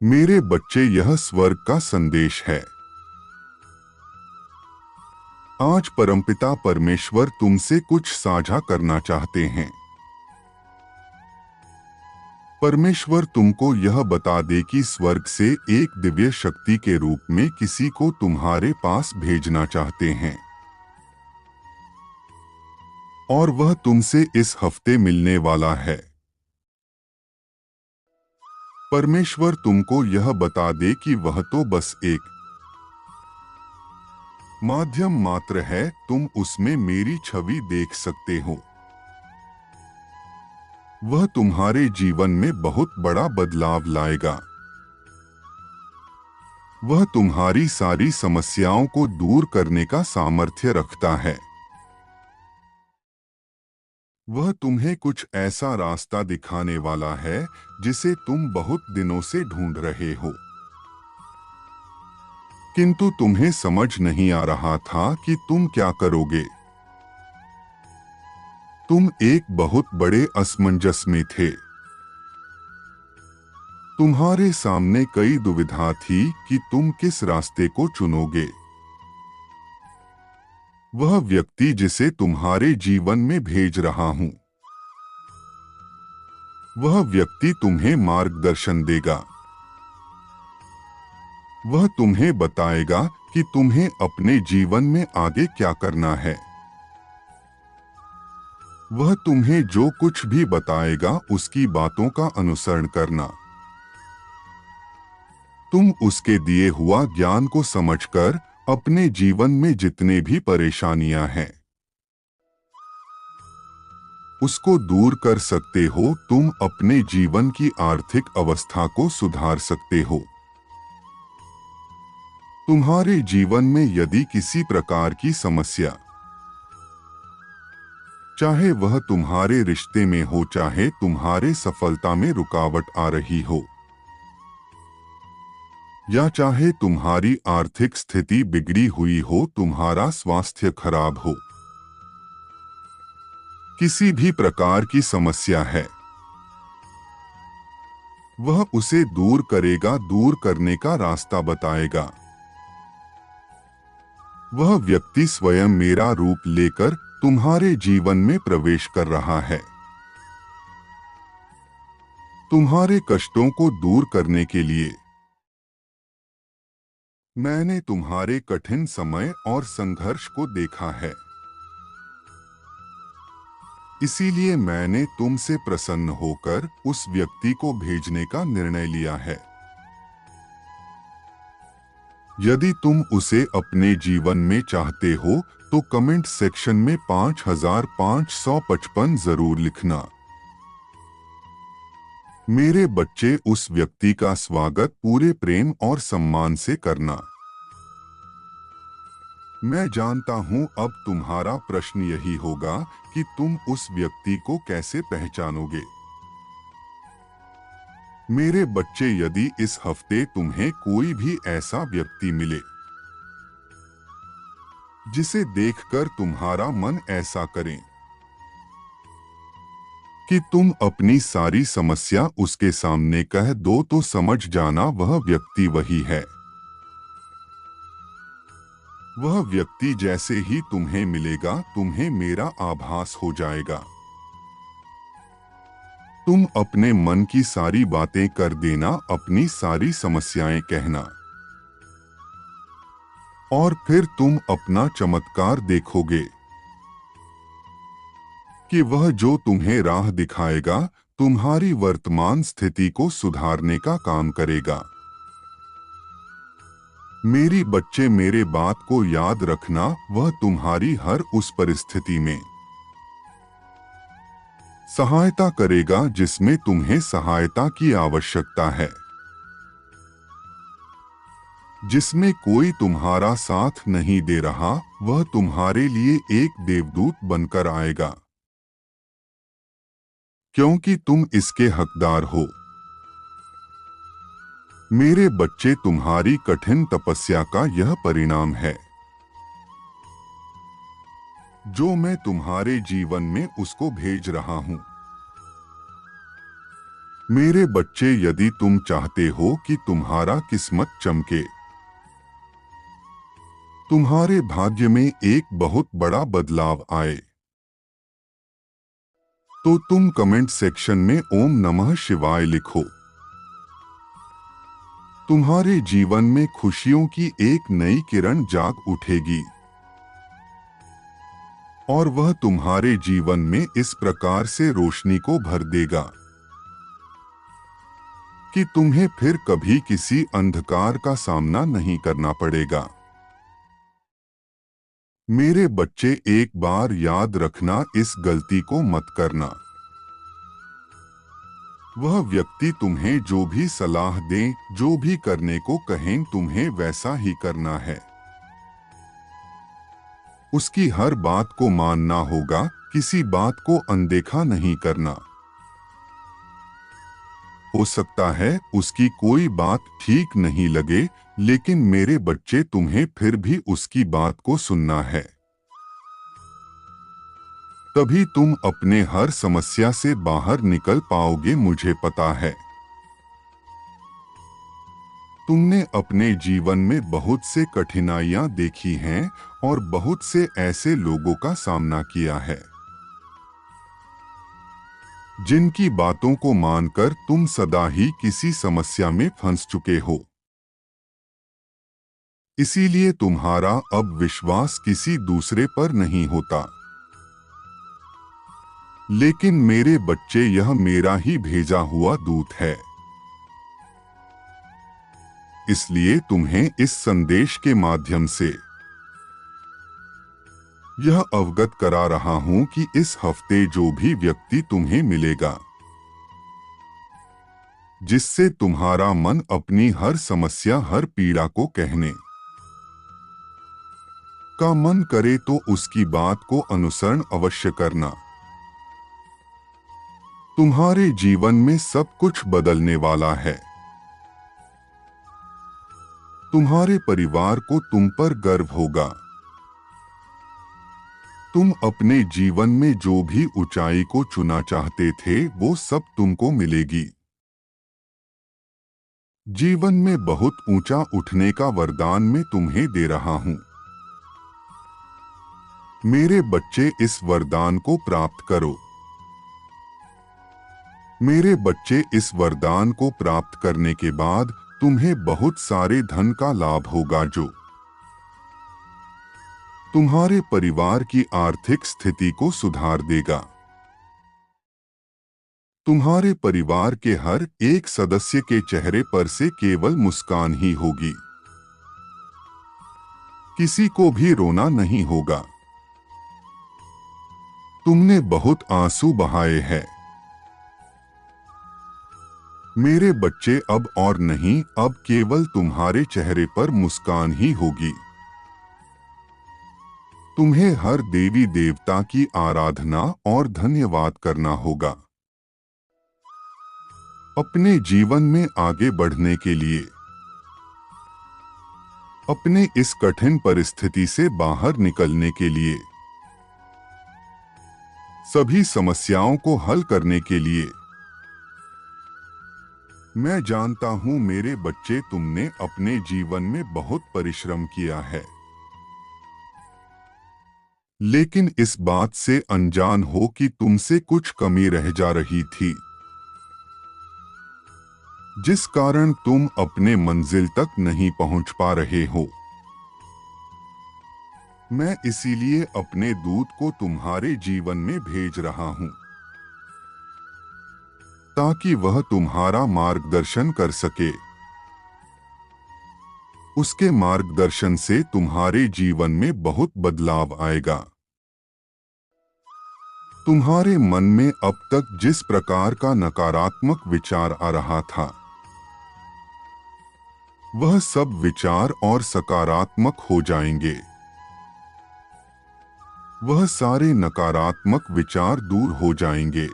मेरे बच्चे, यह स्वर्ग का संदेश है। आज परमपिता परमेश्वर तुमसे कुछ साझा करना चाहते हैं। परमेश्वर तुमको यह बता दे कि स्वर्ग से एक दिव्य शक्ति के रूप में किसी को तुम्हारे पास भेजना चाहते हैं, और वह तुमसे इस हफ्ते मिलने वाला है। परमेश्वर तुमको यह बता दे कि वह तो बस एक माध्यम मात्र है, तुम उसमें मेरी छवि देख सकते हो। वह तुम्हारे जीवन में बहुत बड़ा बदलाव लाएगा। वह तुम्हारी सारी समस्याओं को दूर करने का सामर्थ्य रखता है। वह तुम्हें कुछ ऐसा रास्ता दिखाने वाला है जिसे तुम बहुत दिनों से ढूंढ रहे हो, किंतु तुम्हें समझ नहीं आ रहा था कि तुम क्या करोगे। तुम एक बहुत बड़े असमंजस में थे। तुम्हारे सामने कई दुविधा थी कि तुम किस रास्ते को चुनोगे। वह व्यक्ति जिसे तुम्हारे जीवन में भेज रहा हूं, वह व्यक्ति तुम्हें मार्गदर्शन देगा। वह तुम्हें बताएगा कि तुम्हें अपने जीवन में आगे क्या करना है। वह तुम्हें जो कुछ भी बताएगा उसकी बातों का अनुसरण करना। तुम उसके दिए हुआ ज्ञान को समझकर अपने जीवन में जितने भी परेशानियां हैं उसको दूर कर सकते हो। तुम अपने जीवन की आर्थिक अवस्था को सुधार सकते हो। तुम्हारे जीवन में यदि किसी प्रकार की समस्या, चाहे वह तुम्हारे रिश्ते में हो, चाहे तुम्हारे सफलता में रुकावट आ रही हो, या चाहे तुम्हारी आर्थिक स्थिति बिगड़ी हुई हो, तुम्हारा स्वास्थ्य खराब हो, किसी भी प्रकार की समस्या है, वह उसे दूर करेगा, दूर करने का रास्ता बताएगा। वह व्यक्ति स्वयं मेरा रूप लेकर तुम्हारे जीवन में प्रवेश कर रहा है। तुम्हारे कष्टों को दूर करने के लिए मैंने तुम्हारे कठिन समय और संघर्ष को देखा है। इसीलिए मैंने तुमसे प्रसन्न होकर उस व्यक्ति को भेजने का निर्णय लिया है। यदि तुम उसे अपने जीवन में चाहते हो तो कमेंट सेक्शन में 5555 जरूर लिखना। मेरे बच्चे, उस व्यक्ति का स्वागत पूरे प्रेम और सम्मान से करना। मैं जानता हूं अब तुम्हारा प्रश्न यही होगा कि तुम उस व्यक्ति को कैसे पहचानोगे। मेरे बच्चे, यदि इस हफ्ते तुम्हें कोई भी ऐसा व्यक्ति मिले जिसे देखकर तुम्हारा मन ऐसा करे कि तुम अपनी सारी समस्या उसके सामने कह दो, तो समझ जाना वह व्यक्ति वही है। वह व्यक्ति जैसे ही तुम्हें मिलेगा तुम्हें मेरा आभास हो जाएगा। तुम अपने मन की सारी बातें कर देना, अपनी सारी समस्याएं कहना, और फिर तुम अपना चमत्कार देखोगे कि वह जो तुम्हें राह दिखाएगा तुम्हारी वर्तमान स्थिति को सुधारने का काम करेगा। मेरी बच्चे, मेरे बात को याद रखना, वह तुम्हारी हर उस परिस्थिति में सहायता करेगा जिसमें तुम्हें सहायता की आवश्यकता है। जिसमें कोई तुम्हारा साथ नहीं दे रहा, वह तुम्हारे लिए एक देवदूत बनकर आएगा, क्योंकि तुम इसके हकदार हो। मेरे बच्चे, तुम्हारी कठिन तपस्या का यह परिणाम है। जो मैं तुम्हारे जीवन में उसको भेज रहा हूं। मेरे बच्चे, यदि तुम चाहते हो कि तुम्हारा किस्मत चमके, तुम्हारे भाग्य में एक बहुत बड़ा बदलाव आए, तो तुम कमेंट सेक्शन में ओम नमः शिवाय लिखो। तुम्हारे जीवन में खुशियों की एक नई किरण जाग उठेगी और वह तुम्हारे जीवन में इस प्रकार से रोशनी को भर देगा कि तुम्हें फिर कभी किसी अंधकार का सामना नहीं करना पड़ेगा। मेरे बच्चे, एक बार याद रखना, इस गलती को मत करना। वह व्यक्ति तुम्हें जो भी सलाह दे, जो भी करने को कहें, तुम्हें वैसा ही करना है। उसकी हर बात को मानना होगा, किसी बात को अनदेखा नहीं करना। हो सकता है उसकी कोई बात ठीक नहीं लगे, लेकिन मेरे बच्चे, तुम्हें फिर भी उसकी बात को सुनना है। तभी तुम अपने हर समस्या से बाहर निकल पाओगे, मुझे पता है। तुमने अपने जीवन में बहुत से कठिनाइयां देखी हैं और बहुत से ऐसे लोगों का सामना किया है जिनकी बातों को मानकर तुम सदा ही किसी समस्या में फंस चुके हो। इसीलिए तुम्हारा अब विश्वास किसी दूसरे पर नहीं होता। लेकिन मेरे बच्चे, यह मेरा ही भेजा हुआ दूत है। इसलिए तुम्हें इस संदेश के माध्यम से यह अवगत करा रहा हूं कि इस हफ्ते जो भी व्यक्ति तुम्हें मिलेगा, जिससे तुम्हारा मन अपनी हर समस्या, हर पीड़ा को कहने का मन करे, तो उसकी बात को अनुसरण अवश्य करना। तुम्हारे जीवन में सब कुछ बदलने वाला है। तुम्हारे परिवार को तुम पर गर्व होगा। तुम अपने जीवन में जो भी ऊंचाई को चुना चाहते थे, वो सब तुमको मिलेगी। जीवन में बहुत ऊंचा उठने का वरदान मैं तुम्हें दे रहा हूं। मेरे बच्चे, इस वरदान को प्राप्त करो। मेरे बच्चे, इस वरदान को प्राप्त करने के बाद तुम्हें बहुत सारे धन का लाभ होगा, जो तुम्हारे परिवार की आर्थिक स्थिति को सुधार देगा। तुम्हारे परिवार के हर एक सदस्य के चेहरे पर से केवल मुस्कान ही होगी। किसी को भी रोना नहीं होगा। तुमने बहुत आंसू बहाए हैं। मेरे बच्चे, अब और नहीं, अब केवल तुम्हारे चेहरे पर मुस्कान ही होगी। तुम्हें हर देवी देवता की आराधना और धन्यवाद करना होगा। अपने जीवन में आगे बढ़ने के लिए, अपने इस कठिन परिस्थिति से बाहर निकलने के लिए, सभी समस्याओं को हल करने के लिए। मैं जानता हूं मेरे बच्चे, तुमने अपने जीवन में बहुत परिश्रम किया है, लेकिन इस बात से अनजान हो कि तुमसे कुछ कमी रह जा रही थी, जिस कारण तुम अपने मंजिल तक नहीं पहुंच पा रहे हो। मैं इसीलिए अपने दूत को तुम्हारे जीवन में भेज रहा हूं, ताकि वह तुम्हारा मार्गदर्शन कर सके। उसके मार्गदर्शन से तुम्हारे जीवन में बहुत बदलाव आएगा। तुम्हारे मन में अब तक जिस प्रकार का नकारात्मक विचार आ रहा था, वह सब विचार और सकारात्मक हो जाएंगे। वह सारे नकारात्मक विचार दूर हो जाएंगे।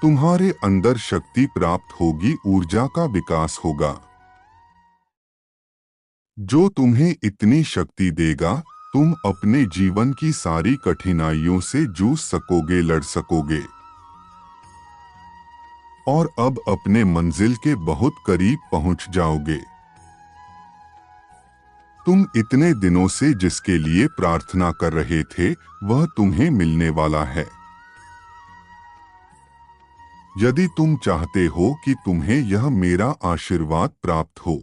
तुम्हारे अंदर शक्ति प्राप्त होगी, ऊर्जा का विकास होगा, जो तुम्हें इतनी शक्ति देगा, तुम अपने जीवन की सारी कठिनाइयों से जूझ सकोगे, लड़ सकोगे। और अब अपने मंजिल के बहुत करीब पहुंच जाओगे। तुम इतने दिनों से जिसके लिए प्रार्थना कर रहे थे वह तुम्हें मिलने वाला है। यदि तुम चाहते हो कि तुम्हें यह मेरा आशीर्वाद प्राप्त हो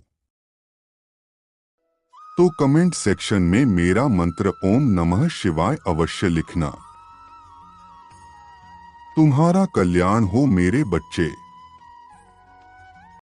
तो कमेंट सेक्शन में मेरा मंत्र ओम नमः शिवाय अवश्य लिखना। तुम्हारा कल्याण हो मेरे बच्चे।